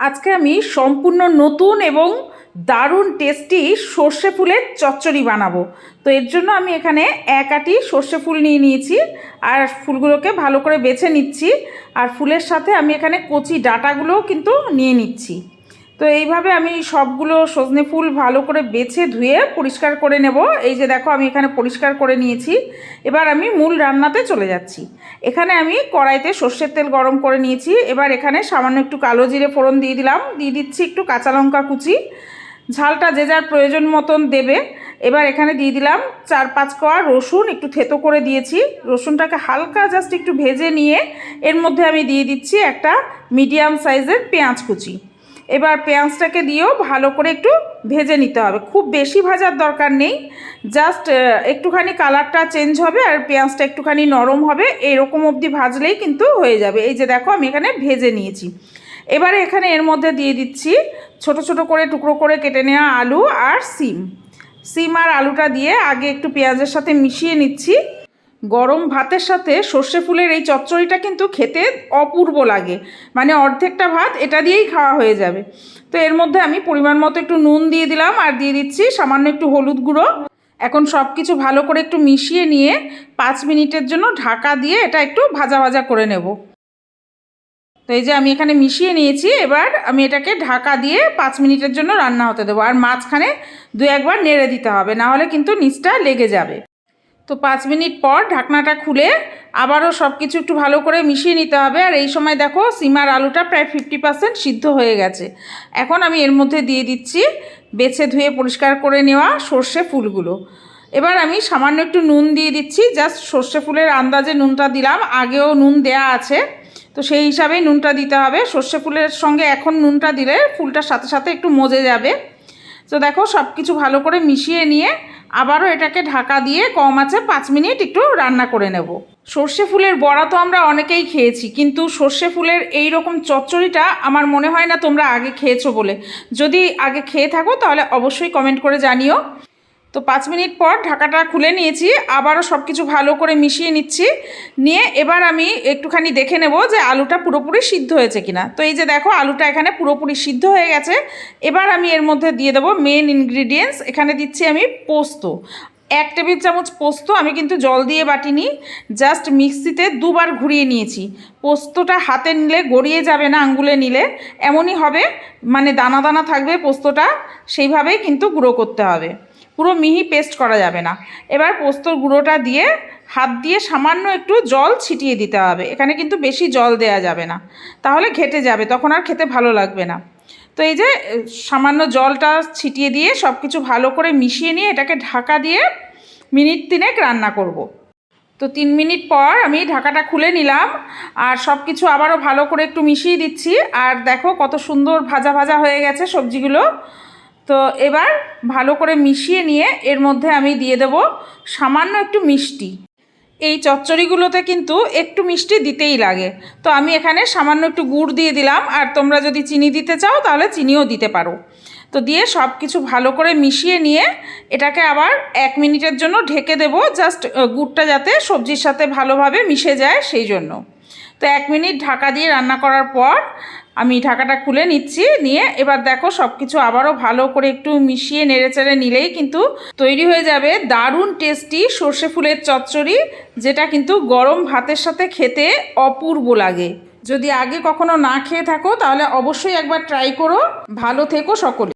আজকে আমি সম্পূর্ণ নতুন এবং দারুণ টেস্টি সর্ষে ফুলের চচ্চড়ি বানাবো। তো এর জন্য আমি এখানে এক আটি সর্ষে ফুল নিয়ে নিয়েছি আর ফুলগুলোকে ভালো করে বেছে নিচ্ছি। আর ফুলের সাথে আমি এখানে কচি ডাঁটাগুলোও কিন্তু নিয়ে নিচ্ছি। তো এইভাবে আমি সবগুলো সজনে ফুল ভালো করে বেছে ধুয়ে পরিষ্কার করে নেব। এই যে দেখো আমি এখানে পরিষ্কার করে নিয়েছি। এবার আমি মূল রান্নাতে চলে যাচ্ছি। এখানে আমি কড়াইতে সর্ষের তেল গরম করে নিয়েছি। এবার এখানে সামান্য একটু কালো জিরে ফোড়ন দিয়ে দিলাম, দিয়ে দিচ্ছি একটু কাঁচা লঙ্কা কুচি, ঝালটা যে যার প্রয়োজন মতন দেবে। এবার এখানে দিয়ে দিলাম 4-5 কোয়া রসুন, একটু থেতো করে দিয়েছি। রসুনটাকে হালকা জাস্ট একটু ভেজে নিয়ে এর মধ্যে আমি দিয়ে দিচ্ছি একটা মিডিয়াম সাইজের পেঁয়াজ কুচি। এবার পেঁয়াজটাকে দিয়েও ভালো করে একটু ভেজে নিতে হবে, খুব বেশি ভাজার দরকার নেই, জাস্ট একটুখানি কালারটা চেঞ্জ হবে আর পেঁয়াজটা একটুখানি নরম হবে, এরকম অবধি ভাজলেই কিন্তু হয়ে যাবে। এই যে দেখো আমি এখানে ভেজে নিয়েছি। এবারে এখানে এর মধ্যে দিয়ে দিচ্ছি ছোট ছোট করে টুকরো করে কেটে নেওয়া আলু আর সিম আর আলুটা দিয়ে আগে একটু পেঁয়াজের সাথে মিশিয়ে নিচ্ছি। গরম ভাতের সাথে সর্ষে ফুলের এই চচ্চড়িটা কিন্তু খেতে অপূর্ব লাগে, মানে অর্ধেকটা ভাত এটা দিয়েই খাওয়া হয়ে যাবে। তো এর মধ্যে আমি পরিমাণ মতো একটু নুন দিয়ে দিলাম আর দিয়ে দিচ্ছি সামান্য একটু হলুদ গুঁড়ো। এখন সব কিছু ভালো করে একটু মিশিয়ে নিয়ে 5 মিনিটের জন্য ঢাকা দিয়ে এটা একটু ভাজা ভাজা করে নেব। তো এই যে আমি এখানে মিশিয়ে নিয়েছি। এবার আমি এটাকে ঢাকা দিয়ে 5 মিনিটের জন্য রান্না হতে দেবো। আর মাঝখানে 2-1 বার নেড়ে দিতে হবে, না হলে কিন্তু নিচটা লেগে যাবে। তো 5 মিনিট পর ঢাকনাটা খুলে আবারও সব কিছু একটু ভালো করে মিশিয়ে নিতে হবে। আর এই সময় দেখো সিম আর আলুটা প্রায় 50% সিদ্ধ হয়ে গেছে। এখন আমি এর মধ্যে দিয়ে দিচ্ছি বেছে ধুয়ে পরিষ্কার করে নেওয়া সর্ষে ফুলগুলো। এবার আমি সামান্য একটু নুন দিয়ে দিচ্ছি, জাস্ট সর্ষে ফুলের আন্দাজে নুনটা দিলাম, আগেও নুন দেয়া আছে, তো সেই হিসাবেই নুনটা দিতে হবে। সর্ষে ফুলের সঙ্গে এখন নুনটা দিলে ফুলটার সাথে সাথে একটু মজে যাবে। তো দেখো সব কিছু ভালো করে মিশিয়ে নিয়ে আবারও এটাকে ঢাকা দিয়ে কম আঁচে 5 মিনিট একটু রান্না করে নেব। সর্ষে ফুলের বড়া তো আমরা অনেকেই খেয়েছি, কিন্তু সর্ষে ফুলের এই রকম চচ্চড়িটা আমার মনে হয় না তোমরা আগে খেয়েছো বলে। যদি আগে খেয়ে থাকো তাহলে অবশ্যই কমেন্ট করে জানিও। তো 5 মিনিট পর ঢাকাটা খুলে নিয়েছি, আবারও সব কিছু ভালো করে মিশিয়ে নিচ্ছি। নিয়ে এবার আমি একটুখানি দেখে নেব যে আলুটা পুরোপুরি সিদ্ধ হয়েছে কিনা। তো এই যে দেখো আলুটা এখানে পুরোপুরি সিদ্ধ হয়ে গেছে। এবার আমি এর মধ্যে দিয়ে দেবো মেন ইনগ্রিডিয়েন্টস। এখানে দিচ্ছি আমি পোস্ত, 1 টেবিল চামচ পোস্ত। আমি কিন্তু জল দিয়ে বাটিনি, জাস্ট মিক্সিতে 2 বার ঘুরিয়ে নিয়েছি। পোস্তটা হাতে নিলে গড়িয়ে যাবে না, আঙ্গুলে নিলে এমনই হবে, মানে দানা দানা থাকবে পোস্তটা, সেইভাবেই কিন্তু গুঁড়ো করতে হবে, পুরো মিহি পেস্ট করা যাবে না। এবার পোস্তর গুঁড়োটা দিয়ে হাত দিয়ে সামান্য একটু জল ছিটিয়ে দিতে হবে। এখানে কিন্তু বেশি জল দেয়া যাবে না, তাহলে ঘেটে যাবে, তখন আর খেতে ভালো লাগবে না। তো এই যে সামান্য জলটা ছিটিয়ে দিয়ে সব কিছু ভালো করে মিশিয়ে নিয়ে এটাকে ঢাকা দিয়ে মিনিট 3 রান্না করব। তো 3 মিনিট পর আমি ঢাকাটা খুলে নিলাম আর সব কিছু আবারও ভালো করে একটু মিশিয়ে দিচ্ছি। আর দেখো কত সুন্দর ভাজা ভাজা হয়ে গেছে সবজিগুলো। তো এবার ভালো করে মিশিয়ে নিয়ে এর মধ্যে আমি দিয়ে দেব সামান্য একটু মিষ্টি। এই চচ্চড়িগুলোতে কিন্তু একটু মিষ্টি দিতেই লাগে, তো আমি এখানে সামান্য একটু গুড় দিয়ে দিলাম। আর তোমরা যদি চিনি দিতে চাও তাহলে চিনিও দিতে পারো। তো দিয়ে সব কিছু ভালো করে মিশিয়ে নিয়ে এটাকে আবার 1 মিনিটের জন্য ঢেকে দেব, জাস্ট গুড়টা যাতে সবজির সাথে ভালোভাবে মিশে যায় সেই জন্য। তো 1 মিনিট ঢাকা দিয়ে রান্না করার পর আমি ঢাকাটা খুলে নিচ্ছি। নিয়ে এবার দেখো সব কিছু আবারও ভালো করে একটু মিশিয়ে নেড়েচেড়ে নিলেই কিন্তু তৈরি হয়ে যাবে দারুণ টেস্টি সর্ষে ফুলের চচ্চড়ি, যেটা কিন্তু গরম ভাতের সাথে খেতে অপূর্ব লাগে। যদি আগে কখনো না খেয়ে থাকো তাহলে অবশ্যই একবার ট্রাই করো। ভালো থেকো সকলে।